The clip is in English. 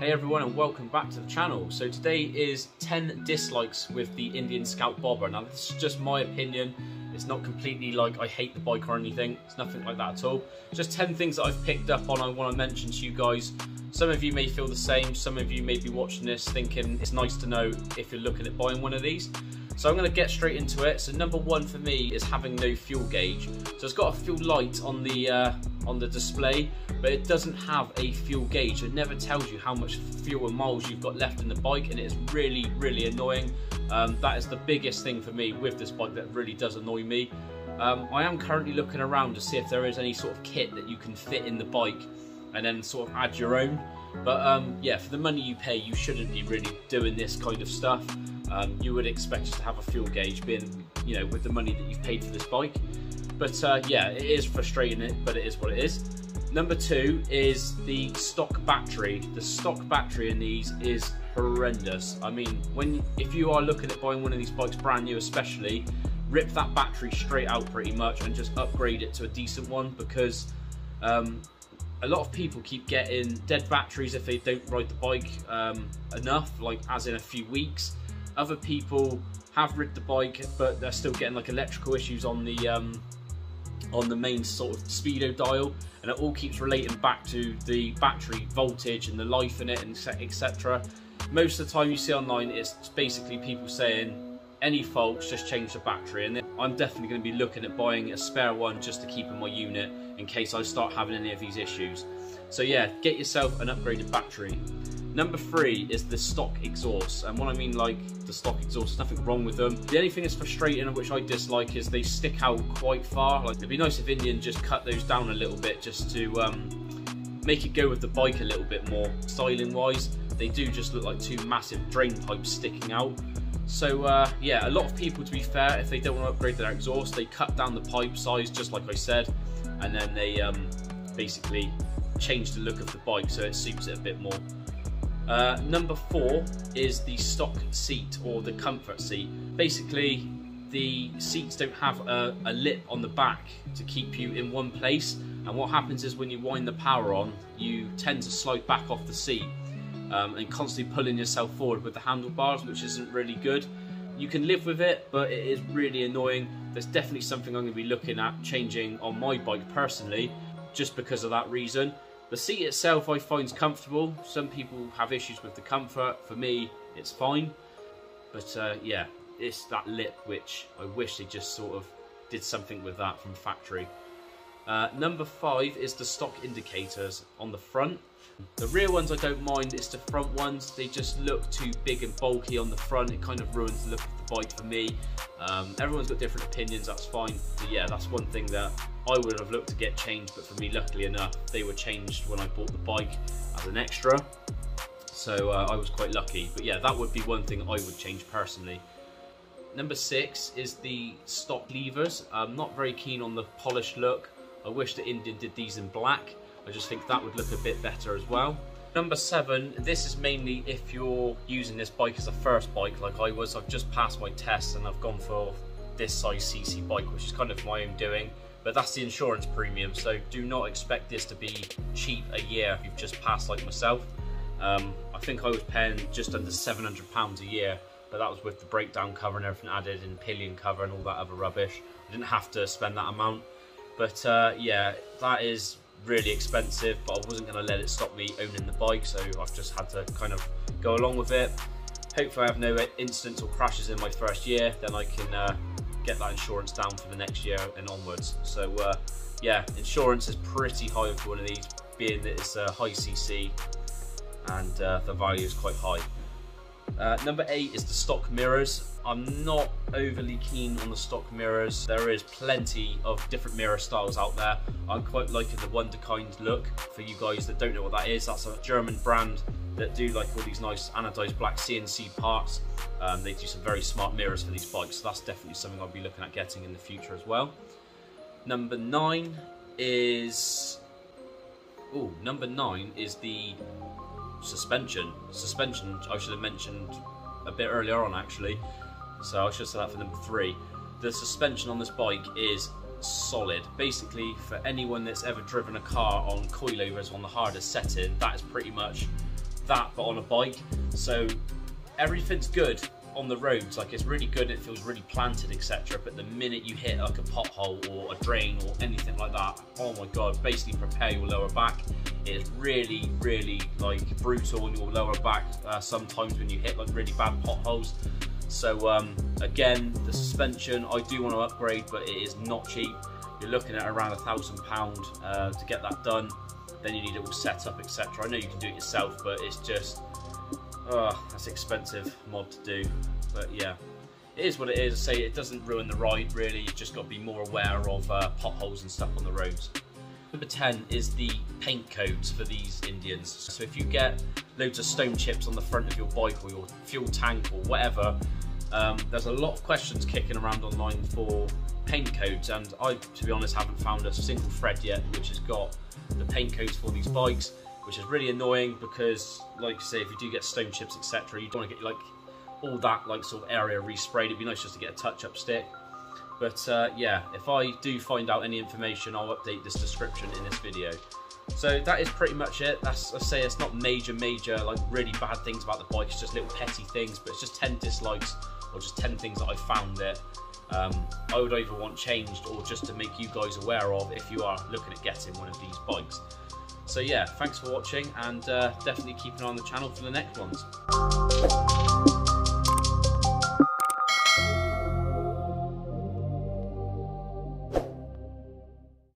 Hey everyone and welcome back to the channel. So today is 10 dislikes with the Indian Scout Bobber. Now this is just my opinion. It's not completely like I hate the bike or anything. It's nothing like that at all. Just 10 things that I've picked up on I want to mention to you guys. Some of you may feel the same. Some of you may be watching this thinking it's nice to know if you're looking at buying one of these. So I'm going to get straight into it. So number one for me is having no fuel gauge. So it's got a fuel light on the display, but it doesn't have a fuel gauge. It never tells you how much fuel and miles you've got left in the bike, and it's really, really annoying. That is the biggest thing for me with this bike that really does annoy me. I am currently looking around to see if there is any sort of kit that you can fit in the bike and then sort of add your own. But yeah, for the money you pay, you shouldn't be really doing this kind of stuff. You would expect to have a fuel gauge, being, you know, with the money that you've paid for this bike. But yeah, it is frustrating, but it is what it is. Number two is the stock battery. The stock battery in these is horrendous. I mean, if you are looking at buying one of these bikes brand new especially, rip that battery straight out pretty much and just upgrade it to a decent one, because a lot of people keep getting dead batteries if they don't ride the bike enough, like as in a few weeks. Other people have rid the bike, but they're still getting like electrical issues on the main sort of speedo dial, and it all keeps relating back to the battery voltage and the life in it, and etc. Most of the time you see online, it's basically people saying any faults, just change the battery. And I'm definitely going to be looking at buying a spare one just to keep in my unit in case I start having any of these issues. So yeah, get yourself an upgraded battery. Number three is the stock exhaust, and what I mean, like the stock exhaust, there's nothing wrong with them. The only thing that's frustrating and which I dislike is they stick out quite far. Like, it'd be nice if Indian just cut those down a little bit just to make it go with the bike a little bit more styling wise. They do just look like two massive drain pipes sticking out. So yeah, a lot of people, to be fair, if they don't want to upgrade their exhaust, they cut down the pipe size just like I said, and then they basically change the look of the bike so it suits it a bit more. Number four is the stock seat, or the comfort seat. Basically, the seats don't have a lip on the back to keep you in one place, and what happens is when you wind the power on, you tend to slide back off the seat and constantly pulling yourself forward with the handlebars, which isn't really good. You can live with it, but it is really annoying. There's definitely something I'm going to be looking at changing on my bike personally, just because of that reason. The seat itself I find is comfortable. Some people have issues with the comfort. For me, it's fine. But yeah, it's that lip which I wish they just sort of did something with that from factory. Number five is the stock indicators on the front. The rear ones I don't mind, it's the front ones. They just look too big and bulky on the front. It kind of ruins the look of the bike for me. Everyone's got different opinions, that's fine. But yeah, that's one thing that I would have looked to get changed, but for me, luckily enough, they were changed when I bought the bike as an extra. So I was quite lucky. But yeah, that would be one thing I would change personally. Number six is the stock levers. I'm not very keen on the polished look. I wish the Indian did these in black. I just think that would look a bit better as well. Number seven, this is mainly if you're using this bike as a first bike like I was. I've just passed my test and I've gone for this size CC bike, which is kind of my own doing. But that's the insurance premium, so do not expect this to be cheap a year if you've just passed like myself. I think I was paying just under £700 a year, but that was with the breakdown cover and everything added, and pillion cover and all that other rubbish. I didn't have to spend that amount. But yeah, that is really expensive, but I wasn't going to let it stop me owning the bike, so I've just had to kind of go along with it. Hopefully I have no incidents or crashes in my first year, then I can get that insurance down for the next year and onwards. So yeah, insurance is pretty high for one of these, being that it's a high CC and the value is quite high. Number eight is the stock mirrors. I'm not overly keen on the stock mirrors. There is plenty of different mirror styles out there. I'm quite liking the Wunderkind look. For you guys that don't know what that is, that's a German brand that do like all these nice anodized black CNC parts. They do some very smart mirrors for these bikes, so that's definitely something I'll be looking at getting in the future as well. Number nine is the suspension. Suspension I should have mentioned a bit earlier on actually, so I should have said that for number three. The suspension on this bike is solid. Basically, for anyone that's ever driven a car on coilovers on the hardest setting, that is pretty much that but on a bike. So everything's good on the roads, like it's really good, it feels really planted, etc. But the minute you hit like a pothole or a drain or anything like that, oh my god, basically prepare your lower back. It is really, really like brutal on your lower back sometimes when you hit like really bad potholes. So again, the suspension, I do want to upgrade, but it is not cheap. You're looking at around £1,000 to get that done. Then you need it all set up, etc. I know you can do it yourself, but it's just that's expensive mod to do. But yeah, it is what it is. I say it doesn't ruin the ride really, you've just got to be more aware of potholes and stuff on the roads. Number 10 is the paint codes for these Indians. So if you get loads of stone chips on the front of your bike or your fuel tank or whatever, there's a lot of questions kicking around online for paint codes, and I, to be honest, haven't found a single thread yet which has got the paint codes for these bikes, which is really annoying because, like I say, if you do get stone chips, etc., you don't want to get like all that like sort of area resprayed. It'd be nice just to get a touch-up stick. But yeah, if I do find out any information, I'll update this description in this video. So that is pretty much it. That's, I say, it's not major like really bad things about the bike. It's just little petty things, but it's just 10 dislikes or just 10 things that I found it. I would either want changed or just to make you guys aware of if you are looking at getting one of these bikes. So yeah, thanks for watching, and definitely keep an eye on the channel for the next ones.